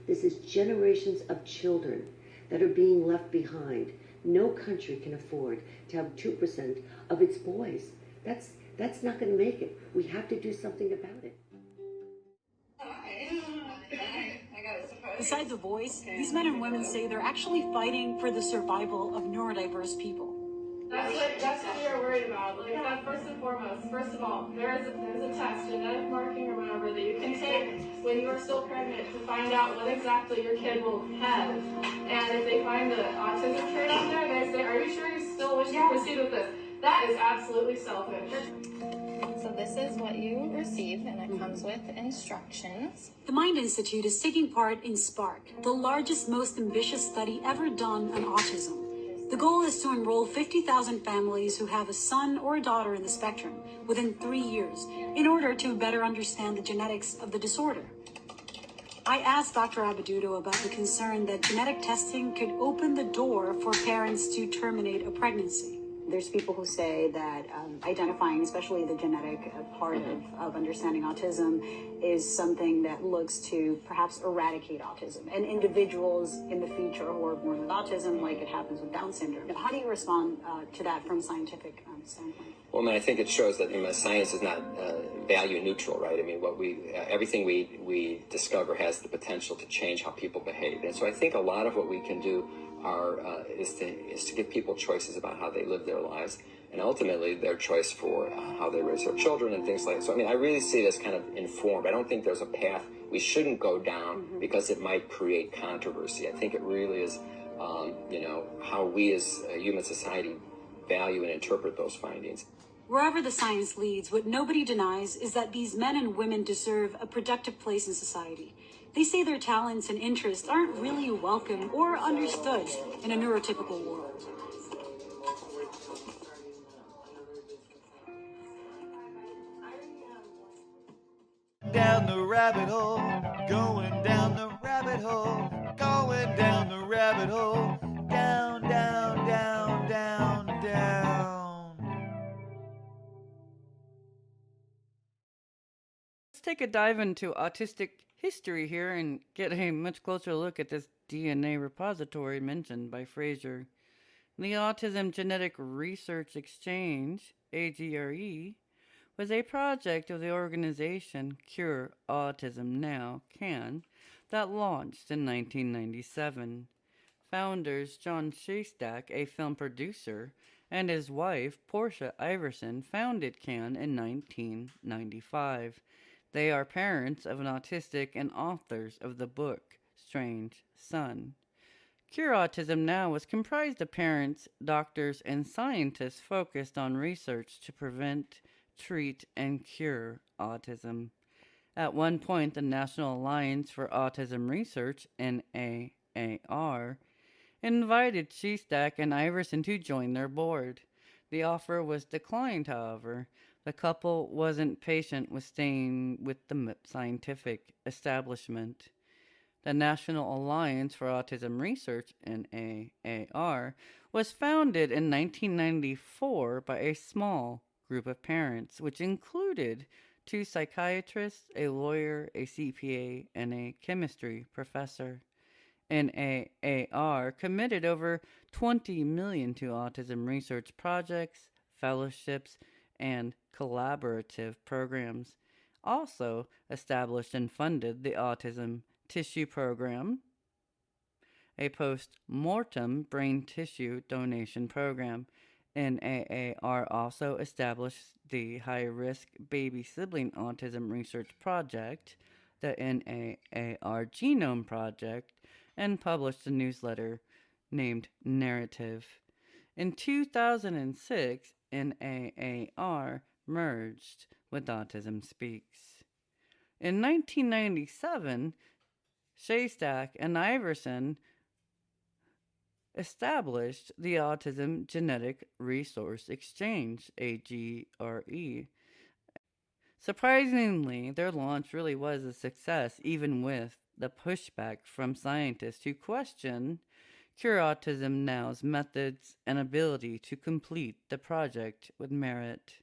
This is generations of children that are being left behind. No country can afford to have 2% of its boys. That's not going to make it. We have to do something about it. Besides the voice, these men and women say they're actually fighting for the survival of neurodiverse people. That's what we are worried about. Like that, first and foremost. First of all, there's a test, genetic marking or whatever, that you can take when you are still pregnant to find out what exactly your kid will have. And if they find the autism trait on there, they say, "Are you sure you still wish to proceed with this?" That is absolutely selfish. So this is what you receive, and it comes with instructions. The Mind Institute is taking part in SPARK, the largest, most ambitious study ever done on autism. The goal is to enroll 50,000 families who have a son or a daughter in the spectrum within 3 years in order to better understand the genetics of the disorder. I asked Dr. Abaduto about the concern that genetic testing could open the door for parents to terminate a pregnancy. There's people who say that identifying, especially the genetic part of understanding autism, is something that looks to perhaps eradicate autism. And individuals in the future who are born with autism, like it happens with Down syndrome. How do you respond to that from a scientific standpoint? Well, I mean, I think it shows that science is not value neutral, right? I mean, everything we discover has the potential to change how people behave. And so I think a lot of what we can do is to give people choices about how they live their lives, and ultimately their choice for how they raise their children and things like that. So, I mean, I really see it as kind of informed. I don't think there's a path we shouldn't go down because it might create controversy. I think it really is, how we as a human society value and interpret those findings. Wherever the science leads, what nobody denies is that these men and women deserve a productive place in society. They say their talents and interests aren't really welcome or understood in a neurotypical world. Down the rabbit hole, going down the rabbit hole, going down the rabbit hole, down, down, down, down, down. Let's take a dive into autistic history here and get a much closer look at this DNA repository mentioned by Fraser. The Autism Genetic Research Exchange, AGRE, was a project of the organization Cure Autism Now, CAN, that launched in 1997. Founders John Shastak, a film producer, and his wife, Portia Iverson, founded CAN in 1995. They are parents of an autistic and authors of the book Strange Son. Cure Autism Now was comprised of parents, doctors, and scientists focused on research to prevent, treat, and cure autism. At one point, the National Alliance for Autism Research, NAAR, invited Shastak and Iverson to join their board. The offer was declined, however. The couple wasn't patient with staying with the scientific establishment. The National Alliance for Autism Research, NAAR, was founded in 1994 by a small group of parents, which included 2 psychiatrists, a lawyer, a CPA, and a chemistry professor. NAAR committed over $20 million to autism research projects, fellowships, and collaborative programs. Also established and funded the Autism Tissue Program, a post-mortem brain tissue donation program. NAAR also established the High-Risk Baby Sibling Autism Research Project, the NAAR Genome Project, and published a newsletter named Narrative. In 2006, NAAR merged with Autism Speaks. In 1997, Shastak and Iverson established the Autism Genetic Resource Exchange, AGRE. Surprisingly, their launch really was a success, even with the pushback from scientists who question Cure Autism Now's methods and ability to complete the project with merit.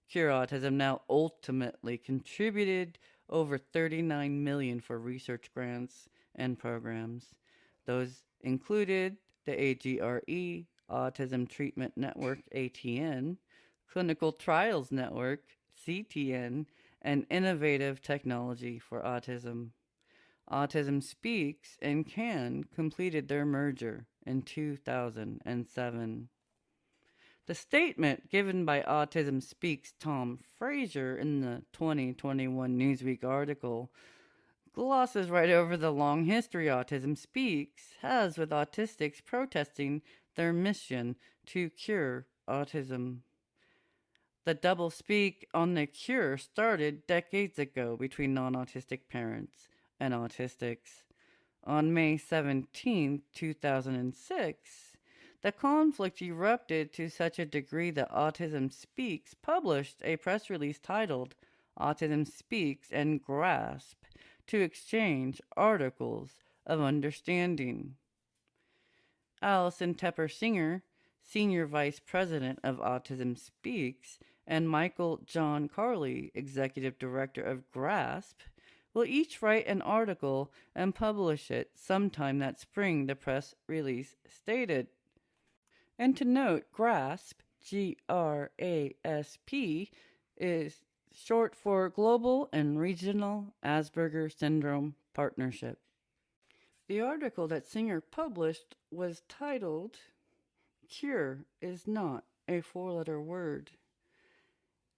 Cure Autism Now ultimately contributed over 39 million for research grants and programs. Those included the AGRE, Autism Treatment Network, ATN, Clinical Trials Network, CTN, and Innovative Technology for Autism. Autism Speaks and CAN completed their merger in 2007. The statement given by Autism Speaks' Tom Fraser in the 2021 Newsweek article glosses right over the long history Autism Speaks has with Autistics protesting their mission to cure autism. The doublespeak on the cure started decades ago between non-autistic parents and Autistics. On May 17, 2006, the conflict erupted to such a degree that Autism Speaks published a press release titled Autism Speaks and GRASP to exchange articles of understanding. Alison Singer, Senior Vice President of Autism Speaks, and Michael John Carley, Executive Director of GRASP, will each write an article and publish it sometime that spring, the press release stated. And to note, GRASP, G-R-A-S-P, is short for Global and Regional Asperger Syndrome Partnership. The article that Singer published was titled, Cure is Not a Four-Letter Word.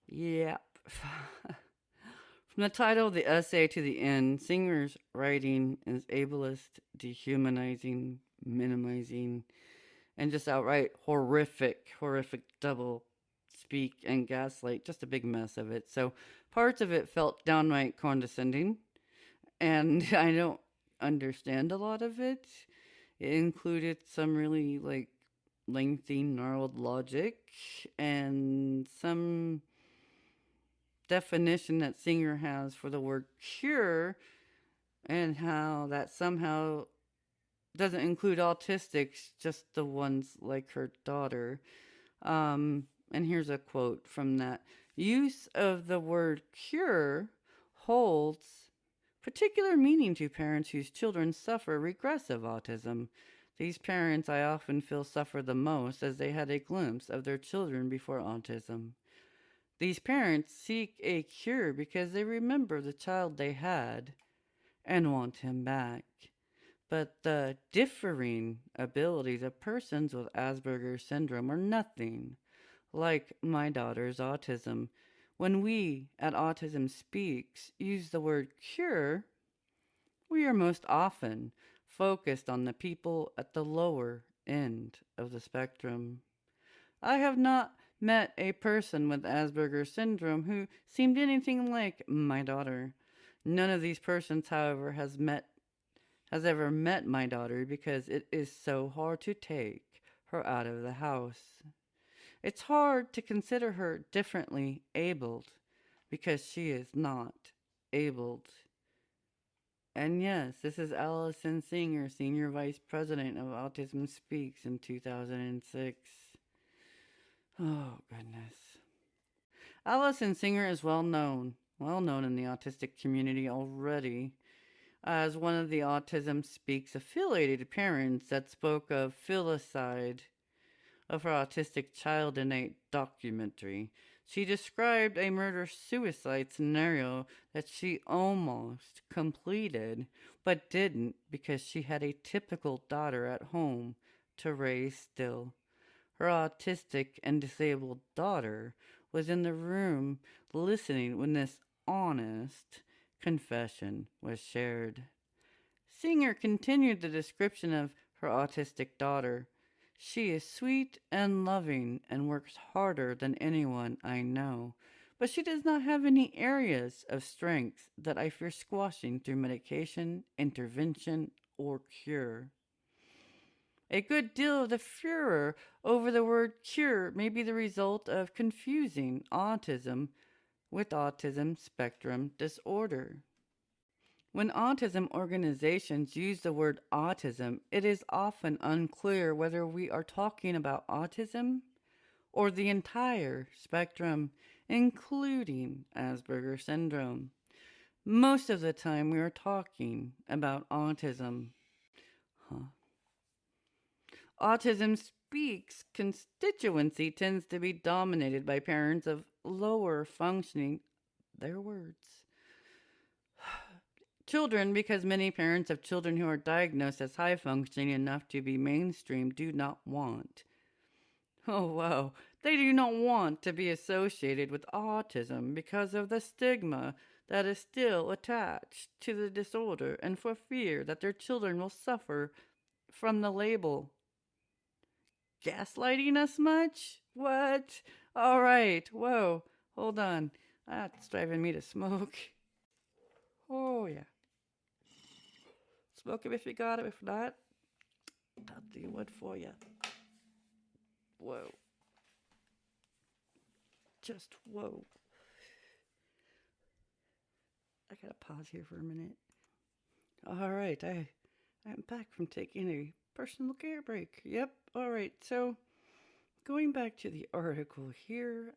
Yep. From the title of the essay to the end, Singer's writing is ableist, dehumanizing, minimizing, and just outright horrific double speak and gaslight, just a big mess of it. So parts of it felt downright condescending, and I don't understand a lot of it. It included some really lengthy, gnarled logic and some definition that Singer has for the word cure, and how that somehow doesn't include autistics, just the ones like her daughter. And here's a quote from that. Use of the word cure holds particular meaning to parents whose children suffer regressive autism. These parents, I often feel, suffer the most as they had a glimpse of their children before autism. These parents seek a cure because they remember the child they had and want him back. But the differing abilities of persons with Asperger's syndrome are nothing like my daughter's autism. When we at Autism Speaks use the word cure, we are most often focused on the people at the lower end of the spectrum. I have not met a person with Asperger's syndrome who seemed anything like my daughter. None of these persons, however, has ever met my daughter because it is so hard to take her out of the house. It's hard to consider her differently abled because she is not abled. And yes, this is Alison Singer, Senior Vice President of Autism Speaks in 2006. Oh, goodness. Alison Singer is well known in the autistic community already as one of the Autism Speaks affiliated parents that spoke of Filicide, of her autistic child in a documentary. She described a murder-suicide scenario that she almost completed, but didn't because she had a typical daughter at home to raise still. Her autistic and disabled daughter was in the room listening when this honest confession was shared. Singer continued the description of her autistic daughter. She is sweet and loving and works harder than anyone I know, but she does not have any areas of strength that I fear squashing through medication, intervention, or cure. A good deal of the furor over the word cure may be the result of confusing autism with autism spectrum disorder. When autism organizations use the word autism, it is often unclear whether we are talking about autism or the entire spectrum, including Asperger's syndrome. Most of the time we are talking about autism. Autism Speaks constituency tends to be dominated by parents of lower functioning, their words, children, because many parents of children who are diagnosed as high functioning enough to be mainstream do not want. Oh, wow. They do not want to be associated with autism because of the stigma that is still attached to the disorder and for fear that their children will suffer from the label. Gaslighting us much? What? All right. Whoa. Hold on. That's driving me to smoke. Oh, yeah. Smoke it if you got it. If not, I'll do one for you. Whoa. Just whoa. I gotta pause here for a minute. All right. I'm back from taking a personal care break. Yep. All right. So, going back to the article here,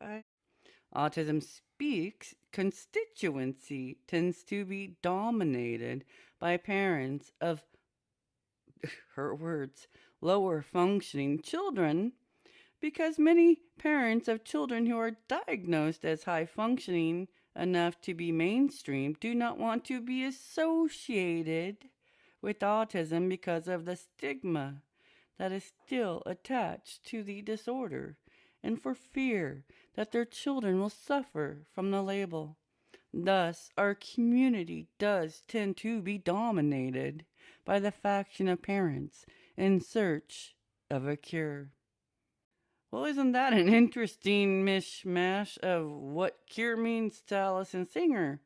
Autism Speaks constituency tends to be dominated by parents of, her words, lower functioning children, because many parents of children who are diagnosed as high functioning enough to be mainstream do not want to be associated with autism because of the stigma that is still attached to the disorder and for fear that their children will suffer from the label. Thus, our community does tend to be dominated by the faction of parents in search of a cure. Well, isn't that an interesting mishmash of what cure means to Alison Singer?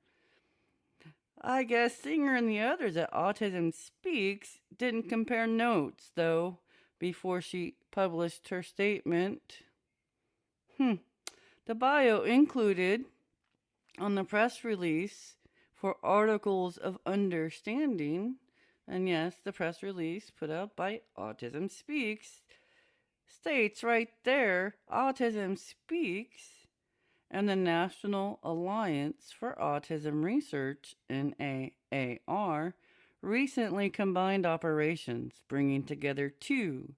I guess Singer and the others at Autism Speaks didn't compare notes, though, before she published her statement. The bio included on the press release for articles of understanding, and yes, the press release put out by Autism Speaks states right there, Autism Speaks and the National Alliance for Autism Research, NAAR, recently combined operations, bringing together two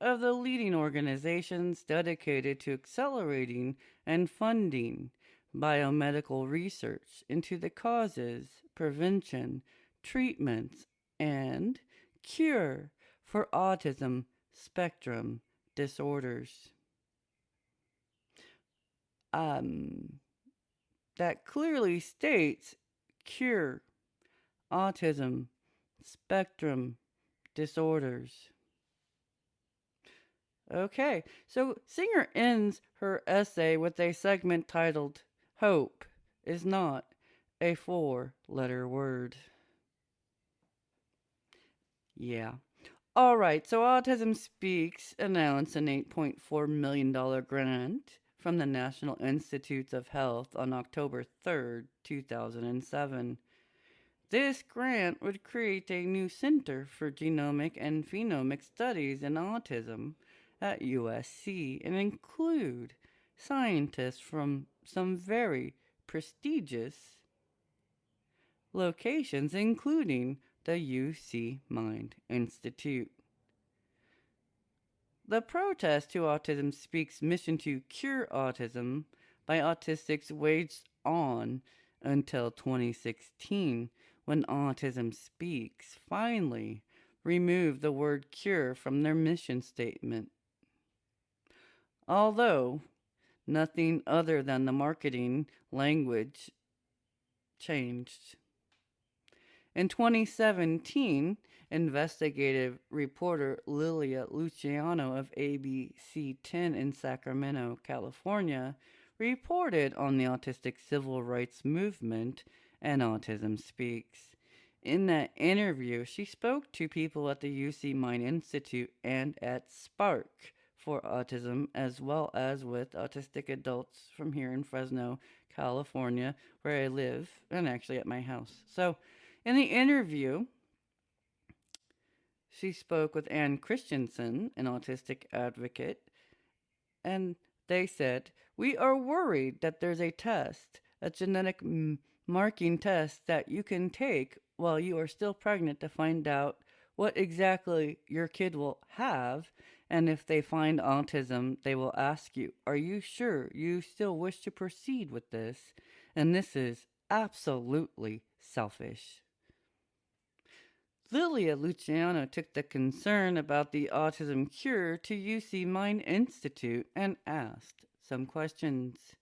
of the leading organizations dedicated to accelerating and funding biomedical research into the causes, prevention, treatments, and cure for autism spectrum disorders. That clearly states cure autism spectrum disorders. Okay, so Singer ends her essay with a segment titled, "Hope is not a 4-letter word." Yeah. All right, so Autism Speaks announced an $8.4 million grant from the National Institutes of Health on October 3rd, 2007. This grant would create a new Center for Genomic and Phenomic Studies in Autism at USC and include scientists from some very prestigious locations, including the UC Mind Institute. The protest to Autism Speaks' mission to cure autism by Autistics waged on until 2016, when Autism Speaks finally removed the word cure from their mission statement. Although nothing other than the marketing language changed. In 2017, investigative reporter Lilia Luciano of ABC 10 in Sacramento, California, reported on the autistic civil rights movement and Autism Speaks. In that interview, she spoke to people at the UC Mind Institute and at Spark for Autism, as well as with autistic adults from here in Fresno, California, where I live, and actually at my house. So, in the interview, she spoke with Ann Christensen, an autistic advocate, and they said, "We are worried that there's a test, a genetic marking test that you can take while you are still pregnant to find out what exactly your kid will have. And if they find autism, they will ask you, are you sure you still wish to proceed with this? And this is absolutely selfish. Lilia Luciano took the concern about the autism cure to UC Mind Institute and asked some questions.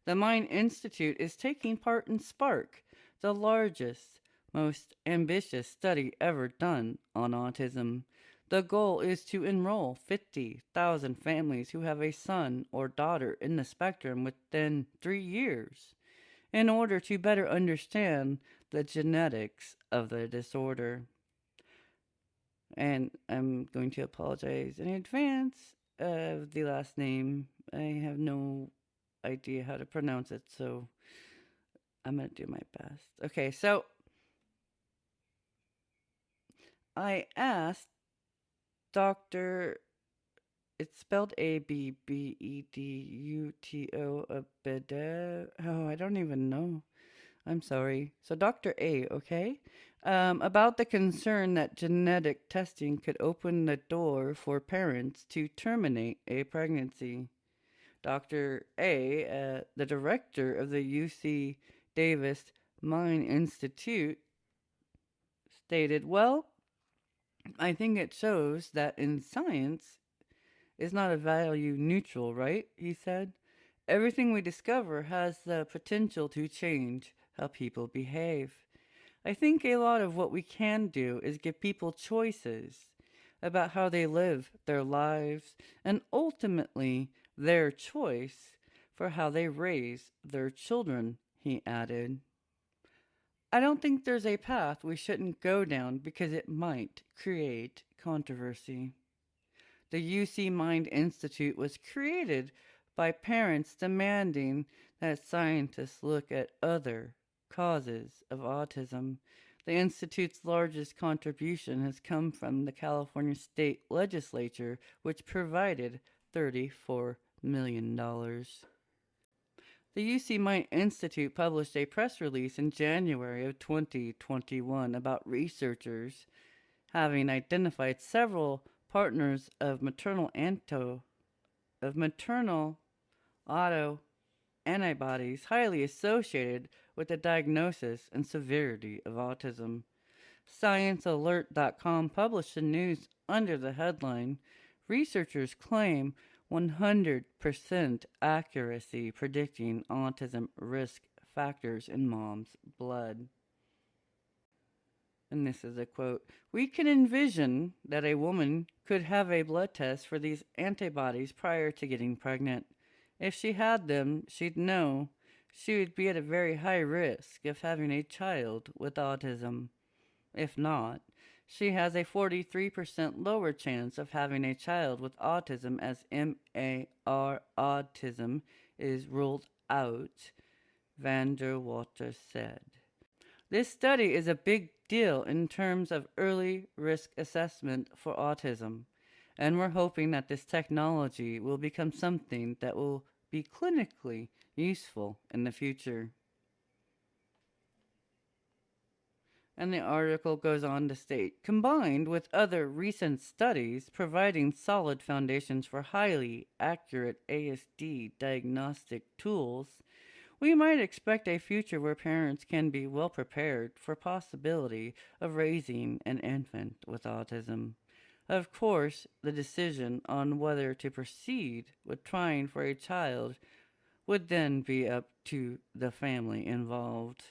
The Mind Institute is taking part in Spark, the largest, most ambitious study ever done on autism. The goal is to enroll 50,000 families who have a son or daughter in the spectrum within 3 years in order to better understand the genetics of the disorder. And I'm going to apologize in advance of the last name. I have no idea how to pronounce it, so I'm going to do my best. Okay, so I asked Dr. It's spelled Abbeduto Abede. Oh, I don't even know. I'm sorry. So Dr. A, okay? About the concern that genetic testing could open the door for parents to terminate a pregnancy. Dr. A, the director of the UC Davis Mind Institute, stated, well, I think it shows that in science is not a value neutral, right? He said. Everything we discover has the potential to change how people behave. I think a lot of what we can do is give people choices about how they live their lives and ultimately their choice for how they raise their children, he added. I don't think there's a path we shouldn't go down because it might create controversy. The UC Mind Institute was created by parents demanding that scientists look at other causes of autism. The Institute's largest contribution has come from the California State Legislature, which provided $34 million. The UC Mind Institute published a press release in January of 2021 about researchers having identified several partners of maternal autoantibodies highly associated with the diagnosis and severity of autism. ScienceAlert.com published the news under the headline, Researchers Claim 100% Accuracy Predicting Autism Risk Factors in Mom's Blood. And this is a quote, we can envision that a woman could have a blood test for these antibodies prior to getting pregnant. If she had them, she'd know she would be at a very high risk of having a child with autism. If not, she has a 43% lower chance of having a child with autism as MAR autism is ruled out, Van der Water said. This study is a big deal in terms of early risk assessment for autism, and we're hoping that this technology will become something that will be clinically useful in the future. And the article goes on to state, combined with other recent studies providing solid foundations for highly accurate ASD diagnostic tools, we might expect a future where parents can be well prepared for possibility of raising an infant with autism. Of course, the decision on whether to proceed with trying for a child would then be up to the family involved.